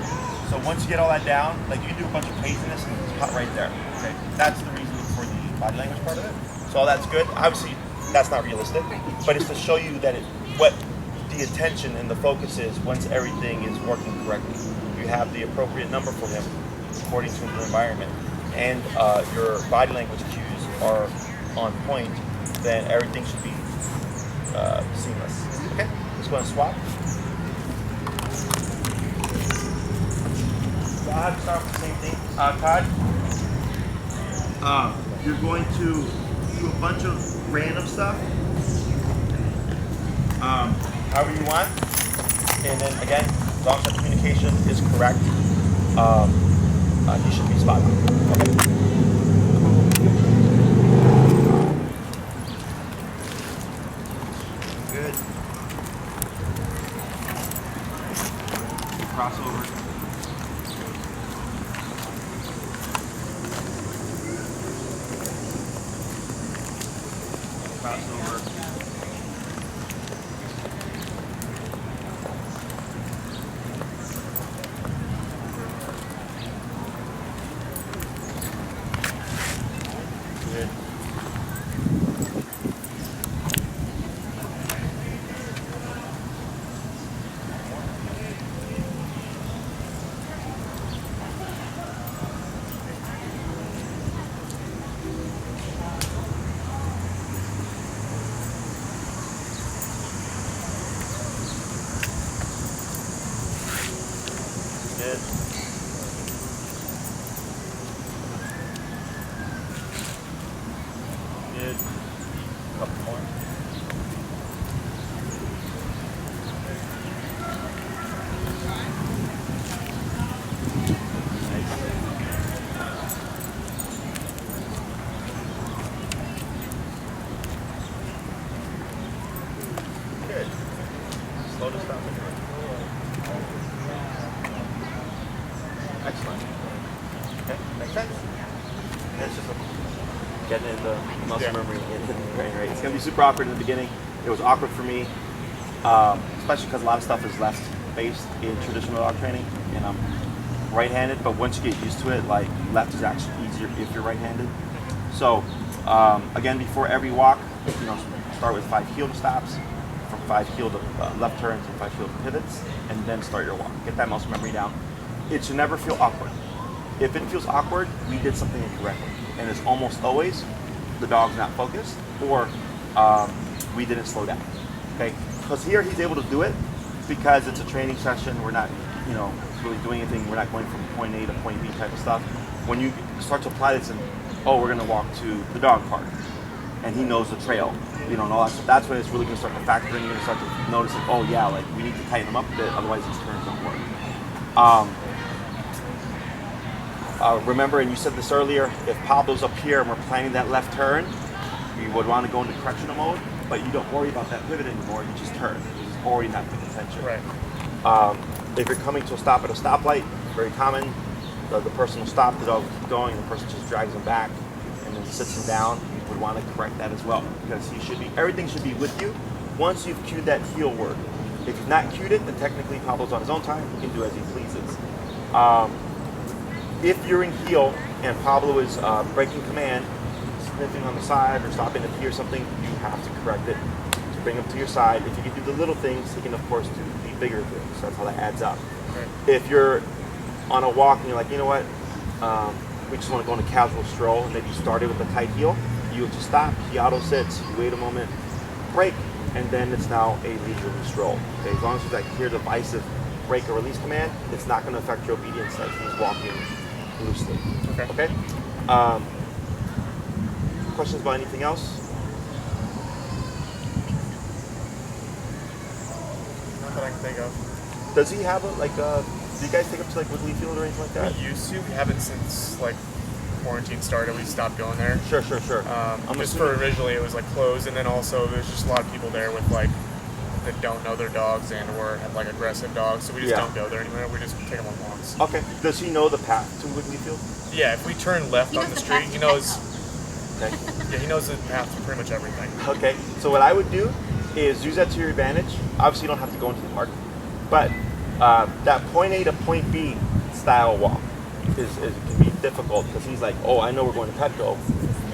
So once you get all that down, like you can do a bunch of craziness and it's cut right there, okay? That's the reason for the body language part of it. So all that's good. Obviously, that's not realistic, but it's to show you that what the attention and the focus is once everything is working correctly. You have the appropriate number for him according to the environment, and your body language cues are on point, then everything should be seamless. Okay, let's go and swap. So I have to start with the same thing. Todd, you're going to do a bunch of random stuff, however you want, and then again, as long as the communication is correct, you should be spot on. Okay. Good. Crossover. Crossover. Good. Good. Good. Couple more. Nice. Good. Slow to stop it. Excellent. Okay, makes sense. And it's just getting in the muscle memory in the brain, right? It's going to be super awkward in the beginning. It was awkward for me, especially because a lot of stuff is left-based in traditional dog training, and I'm right-handed, but once you get used to it, like left is actually easier if you're right-handed. So, again, before every walk, start with 5 heel stops, from 5 heel to left turns and 5 heel to pivots, and then start your walk. Get that muscle memory down. It should never feel awkward. If it feels awkward, we did something incorrectly. And it's almost always the dog's not focused or we didn't slow down, okay? Because here he's able to do it because it's a training session. We're not, really doing anything. We're not going from point A to point B type of stuff. When you start to apply this and, we're gonna walk to the dog park and he knows the trail, and all that stuff, that's when it's really gonna start to factor in. You're gonna start to notice like, we need to tighten them up a bit, otherwise these turns don't work. Remember, and you said this earlier, if Pablo's up here and we're planning that left turn, you would want to go into correctional mode, but you don't worry about that pivot anymore, you just turn. It's already not paying attention. Right. If you're coming to a stop at a stoplight, very common, the person will stop, the dog will keep going, and the person just drags him back and then sits him down. You would want to correct that as well, because everything should be with you once you've cued that heel word. If you've not cued it, then technically Pablo's on his own time, he can do as he pleases. If you're in heel and Pablo is breaking command, sniffing on the side or stopping to pee or something, you have to correct it to bring him to your side. If you can do the little things, he can of course do the bigger things. So that's how that adds up. Okay. If you're on a walk and you're like, you know what, we just want to go on a casual stroll, and maybe you started with a tight heel, you would just stop, he auto sits, you wait a moment, break, and then it's now a leisurely stroll. Okay, as long as there's that clear divisive break or release command, it's not going to affect your obedience like he's walking loosely. Okay. Okay. Questions about anything else? Not that I can think of. Does he have do you guys take him to like Wiggly Field or anything like that? We used to. We haven't since like quarantine started. We stopped going there. Sure. Just for originally it was like closed, and then also there's just a lot of people there with like that don't know their dogs and or have like aggressive dogs, so we just don't go there anymore. We just take them on walks. Okay. Does he know the path to Wiggly Field? Yeah, if we turn left He on knows the the street, path he to knows. Okay. Yeah, he knows the path to pretty much everything. Okay. So what I would do is use that to your advantage. Obviously, you don't have to go into the park, but that point A to point B style walk can be difficult because he's like, oh, I know we're going to Petco.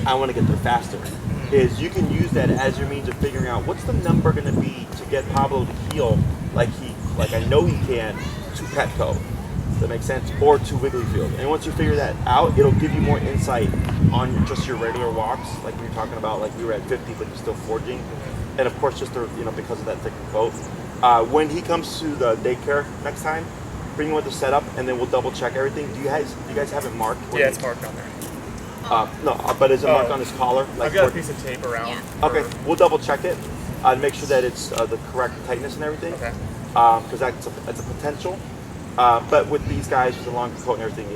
I want to get there faster. Is you can use that as your means of figuring out what's the number going to be to get Pablo to heel like I know he can to Petco. Does that make sense? Or to Wiggly Field. And once you figure that out, it'll give you more insight on just your regular walks, like we were talking about, like we were at 50, but you're still forging. And of course, just because of that thick coat. When he comes to the daycare next time, bring him with the setup, and then we'll double check everything. Do you guys have it marked? Yeah, it's marked on there. No, but is it marked on his collar? Like I've got a piece of tape around. Yeah. Okay, we'll double check it to make sure that it's the correct tightness and everything. Okay. Because that's a potential. But with these guys with the long coat and everything,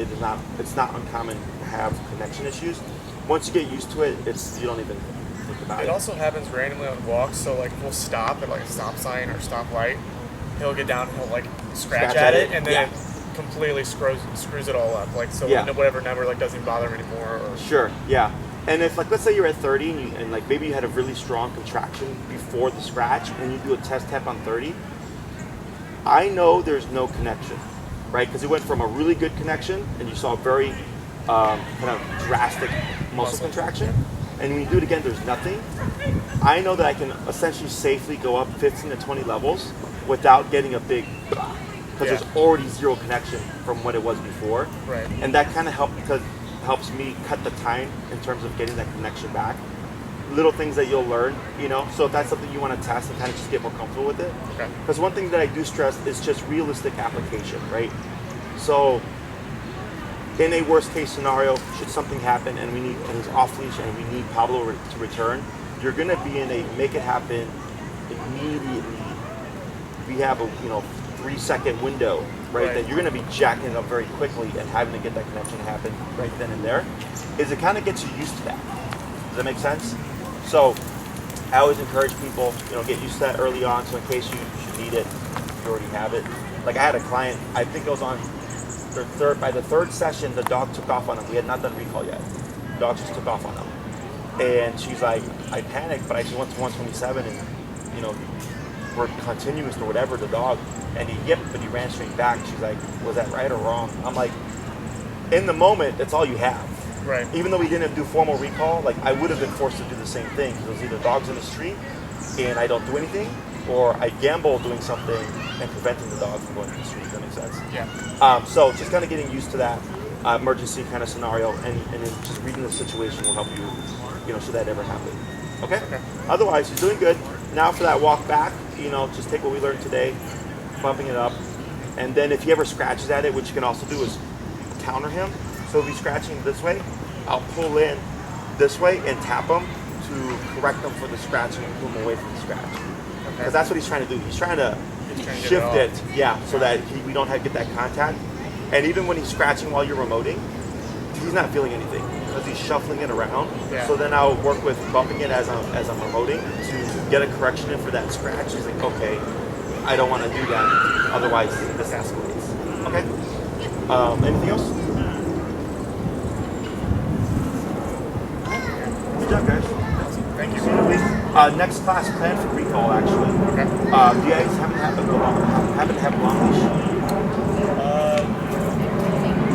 it's not uncommon to have connection issues. Once you get used to it, you don't even think about it. It also happens randomly on walks, so like we'll stop at like a stop sign or stop light. He'll get down and he'll like scratch at it, and then it completely screws it all up. Like so, whatever number like doesn't bother him anymore. Or... Sure, yeah. And if like let's say you're at 30 and like maybe you had a really strong contraction before the scratch, and you do a test tap on 30, I know there's no connection, right? Because it went from a really good connection, and you saw a very kind of drastic muscle contraction. And when you do it again, there's nothing. I know that I can essentially safely go up 15 to 20 levels without getting a big, because there's already zero connection from what it was before. Right. And that kind of helps me cut the time in terms of getting that connection back. Little things that you'll learn, So if that's something you want to test and kind of just get more comfortable with it. Okay. Because one thing that I do stress is just realistic application, right? So in a worst case scenario, should something happen and he's off leash and we need Pablo to return, you're going to be in a make it happen immediately. We have a 3-second window, right? That you're going to be jacking it up very quickly and having to get that connection happen right then and there. Is it kind of gets you used to that? Does that make sense? So I always encourage people, get used to that early on. So in case you should need it, you already have it. Like I had a client, I think it was on by the third session, the dog took off on him. We had not done recall yet. The dog just took off on him. And she's like, I panicked, but I just went to 127 and, we're continuous or whatever, the dog. And he yipped, but he ran straight back. She's like, was that right or wrong? I'm like, in the moment, that's all you have. Right. Even though we didn't do formal recall, like I would have been forced to do the same thing. It was either dogs in the street and I don't do anything, or I gamble doing something and preventing the dog from going to the street. Does that make sense? Yeah. So just kind of getting used to that emergency kind of scenario, and then just reading the situation will help you, should that ever happen. Okay? Otherwise, you're doing good. Now for that walk back, just take what we learned today, bumping it up, and then if he ever scratches at it, what you can also do is counter him. So if he's scratching this way, I'll pull in this way and tap him to correct him for the scratch and pull him away from the scratch. Because that's what he's trying to do. He's trying to shift it, so that we don't get that contact. And even when he's scratching while you're remoting, he's not feeling anything because he's shuffling it around. Yeah. So then I'll work with bumping it as I'm remoting to get a correction in for that scratch. He's like, okay, I don't want to do that. Otherwise, this escalates. Okay. Anything else? Good job, guys. Thank you. Next class planned for recall, actually. Okay. Do you guys happen to have a long leash?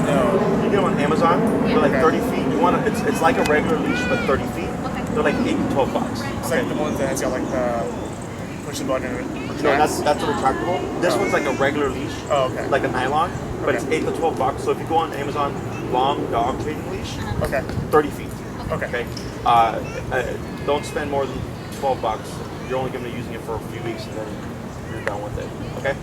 No. You get them on Amazon. They're like 30 feet. You want it's like a regular leash, but 30 feet. Okay. They're like $8 to $12. It's like the ones that has got like the push the button and it retracts? No, that's a retractable. This one's like a regular leash, okay. like a nylon, but it's Okay. $8 to $12. So if you go on Amazon, long dog training leash, Okay. 30 feet. Okay. Don't spend more than $12. You're only going to be using it for a few weeks and then you're done with it. Okay.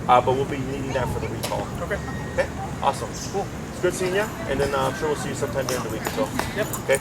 But we'll be needing that for the recall. Okay. Okay. Awesome. Cool. It's good seeing you, and then I'm sure we'll see you sometime during the week. So. Yep. Okay.